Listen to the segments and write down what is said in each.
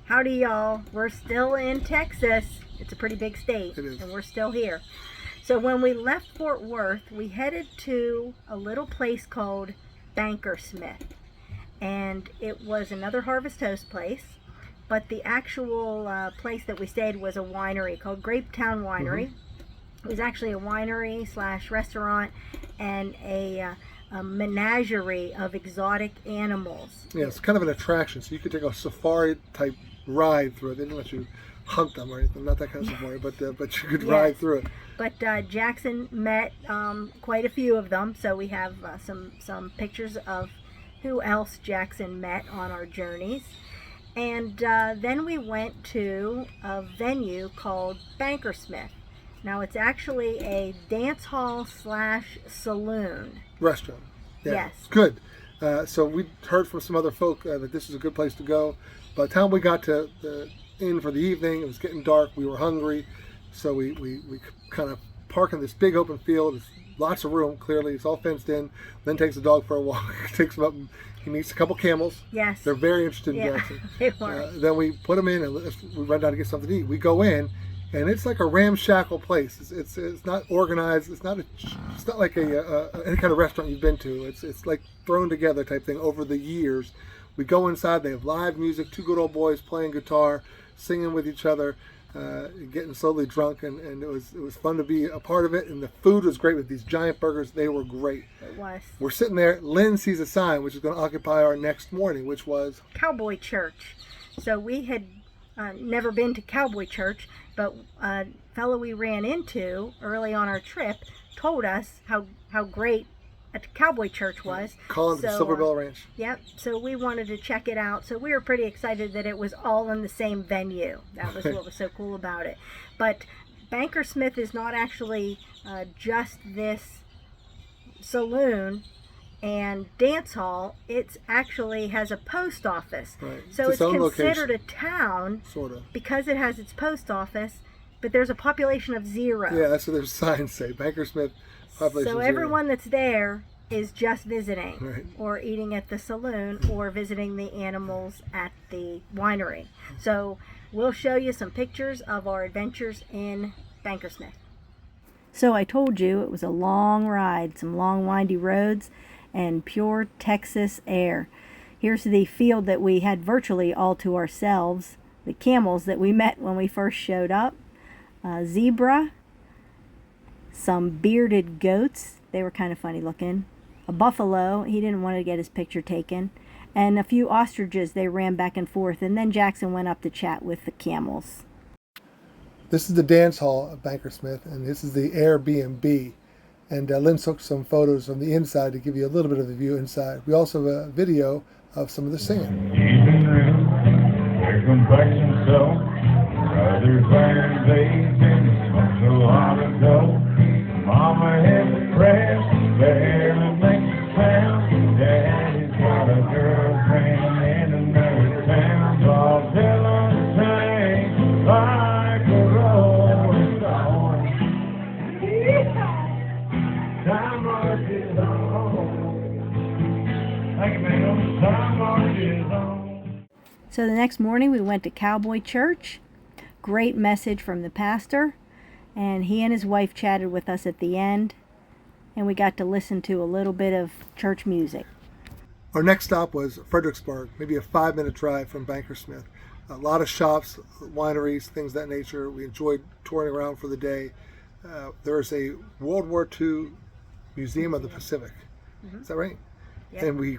Howdy, y'all. We're still in Texas. It's a pretty big state. It is. And we're still here. So when we left Fort Worth, we headed to a little place called Bankersmith. And it was another Harvest Host place. But the actual place that we stayed was a winery called Grapetown Winery. It was actually a winery / restaurant and a menagerie of exotic animals. Yeah, it's kind of an attraction. So you could take a safari type ride through it. They didn't let you hunt them or anything, not that kind of safari, but you could ride through it. But Jackson met quite a few of them, so we have some pictures of who else Jackson met on our journeys. And then we went to a venue called Bankersmith. Now it's actually a dance hall / saloon. Restaurant. Yeah. Yes. Good. So we heard from some other folk that this is a good place to go. By the time we got to the inn for the evening, it was getting dark. We were hungry, so we kind of park in this big open field. It's lots of room. Clearly, it's all fenced in. Then takes the dog for a walk. Takes him up. And he meets a couple camels. Yes. They're very interested in Jackson. They were. Then we put him in, and we run down to get something to eat. We go in, and it's like a ramshackle place. It's not organized. It's not like any kind of restaurant you've been to. It's like thrown together type thing over the years. We go inside. They have live music. Two good old boys playing guitar, singing with each other, getting slowly drunk, and it was fun to be a part of it. And the food was great with these giant burgers. They were great. It was. We're sitting there. Lynn sees a sign which is going to occupy our next morning, which was Cowboy Church. So we had never been to Cowboy Church, but a fellow we ran into early on our trip told us how great a Cowboy Church was. calling the Silver Bell Ranch. Yep. So we wanted to check it out. So we were pretty excited that it was all in the same venue. That was what was so cool about it. But Bankersmith is not actually just this saloon and dance hall. It actually has a post office. Right. So it's own considered location, a town sort of. because it has its post office, but there's a population of 0. Yeah, that's what their signs say. Bankersmith population So 0. everyone that's there is just visiting, Right. or eating at the saloon, or visiting the animals at the winery. So we'll show you some pictures of our adventures in Bankersmith. So I told you it was a long ride, some long windy roads, and pure Texas air. Here's the field that we had virtually all to ourselves. The camels that we met when we first showed up. A zebra. Some bearded goats. They were kind of funny looking. A buffalo. He didn't want to get his picture taken. And a few ostriches. They ran back and forth. And then Jackson went up to chat with the camels. This is the dance hall at Bankersmith, and this is the Airbnb. And Lynn took some photos from the inside to give you a little bit of a view inside. We also have a video of some of the singing. Their complexion so brothers wearing blades and so long ago. Mama had the press, barely makes a sound. Daddy's got a girlfriend in another town. All Dylan sang like a rolling stone. Time marches on. Thank you, man. Time marches on. So the next morning we went to Cowboy Church. Great message from the pastor. And he and his wife chatted with us at the end. And we got to listen to a little bit of church music. Our next stop was Fredericksburg, maybe a 5-minute drive from Bankersmith. A lot of shops, wineries, things of that nature. We enjoyed touring around for the day. There's a World War II Museum of the Pacific. Is that right? Yep. And we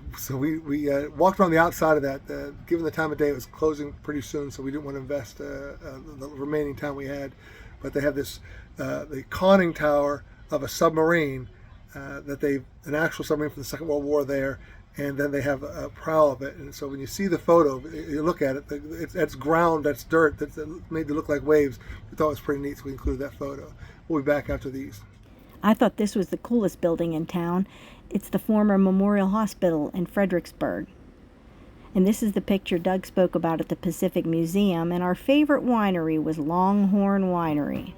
walked around the outside of that. Given the time of day, it was closing pretty soon, so we didn't want to invest the remaining time we had. But they have this the conning tower of a submarine an actual submarine from the Second World War there, and then they have a prow of it. And so when you see the photo, you look at it, that's ground, that's dirt, that's made to look like waves. We thought it was pretty neat, so we included that photo. We'll be back after these. I thought this was the coolest building in town. It's the former Memorial Hospital in Fredericksburg. And this is the picture Doug spoke about at the Pacific Museum, and our favorite winery was Longhorn Winery.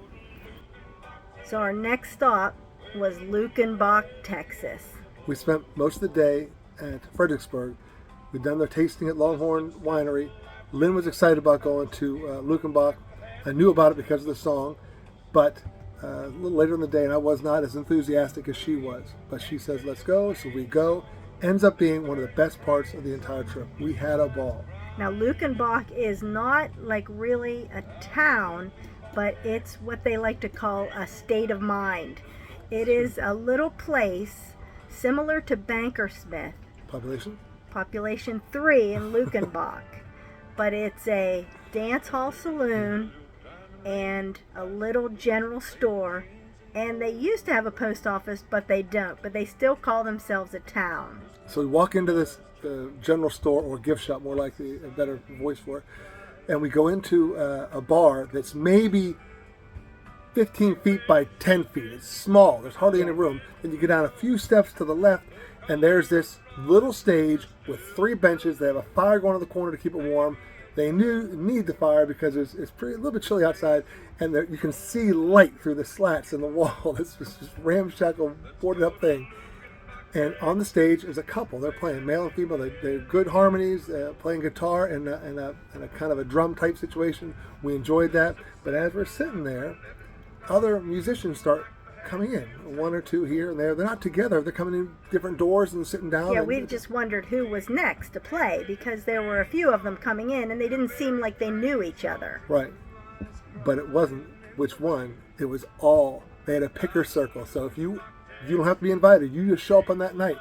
So our next stop was Luchenbach, Texas. We spent most of the day at Fredericksburg. We'd done the tasting at Longhorn Winery, Lynn was excited about going to Luchenbach. I knew about it because of the song, but a little later in the day, and I was not as enthusiastic as she was. But she says, let's go, so we go. Ends up being one of the best parts of the entire trip. We had a ball. Now, Luchenbach is not like really a town, but it's what they like to call a state of mind. It is a little place similar to Bankersmith. Population 3 in Luchenbach. But it's a dance hall saloon and a little general store. And they used to have a post office, but they don't. But they still call themselves a town. So we walk into this general store, or gift shop, more likely a better voice for it. And we go into a bar that's maybe 15 feet by 10 feet. It's small. There's hardly any room. Then you get down a few steps to the left, and there's this little stage with 3 benches. They have a fire going in the corner to keep it warm. They need the fire because it's a little bit chilly outside, and you can see light through the slats in the wall. This ramshackle, boarded up thing. And on the stage is a couple. They're playing, male and female. They're good harmonies, playing guitar and a kind of a drum type situation. We enjoyed that. But as we're sitting there, other musicians start coming in. 1 or 2 here and there. They're not together. They're coming in different doors and sitting down. Yeah, we just wondered who was next to play because there were a few of them coming in and they didn't seem like they knew each other. Right. But it wasn't which one. It was all. They had a picker circle. So if you don't have to be invited. You just show up on that night.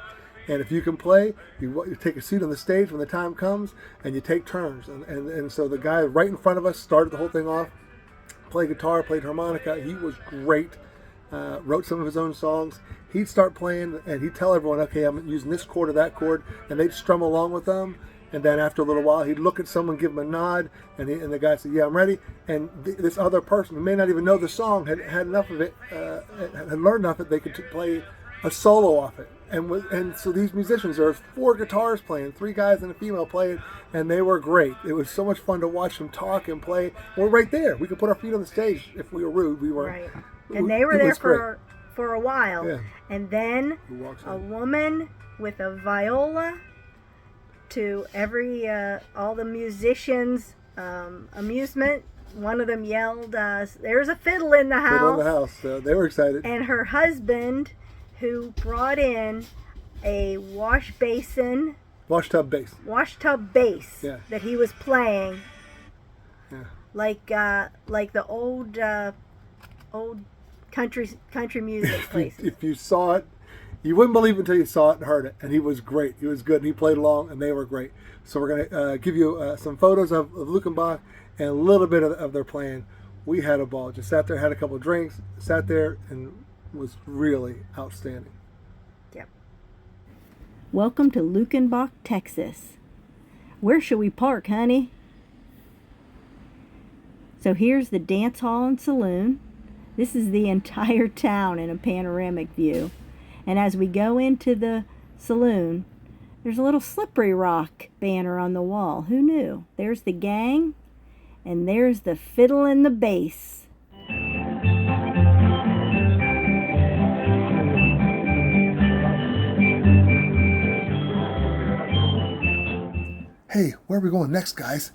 And if you can play, you take a seat on the stage when the time comes, and you take turns. And so the guy right in front of us started the whole thing off, played guitar, played harmonica. He was great. Wrote some of his own songs. He'd start playing, and he'd tell everyone, okay, I'm using this chord or that chord, and they'd strum along with them. And then after a little while, he'd look at someone, give him a nod, and the guy said, yeah, I'm ready. And this other person who may not even know the song had enough of it, had learned enough that they could play a solo off it. And so these musicians, there were 4 guitars playing, 3 guys and a female playing, and they were great. It was so much fun to watch them talk and play. We're right there. We could put our feet on the stage if we were rude. We were. Right. And they were there for a while. Yeah. And then a woman with a viola to all the musicians' amusement. One of them yelled, there's a fiddle in the house. Fiddle in the house. They were excited. And her husband, who brought in a washtub bass yeah. that he was playing. Yeah. Like the old country music places. If you saw it, you wouldn't believe it until you saw it and heard it. And he was great. He was good. And he played along, and they were great. So we're going to give you some photos of Luchenbach and a little bit of their playing. We had a ball. Just sat there, had a couple of drinks, sat there, and was really outstanding. Yep. Welcome to Luchenbach, Texas. Where should we park, honey? So here's the dance hall and saloon. This is the entire town in a panoramic view. And as we go into the saloon, there's a little Slippery Rock banner on the wall. Who knew? There's the gang, and there's the fiddle and the bass. Hey, where are we going next, guys?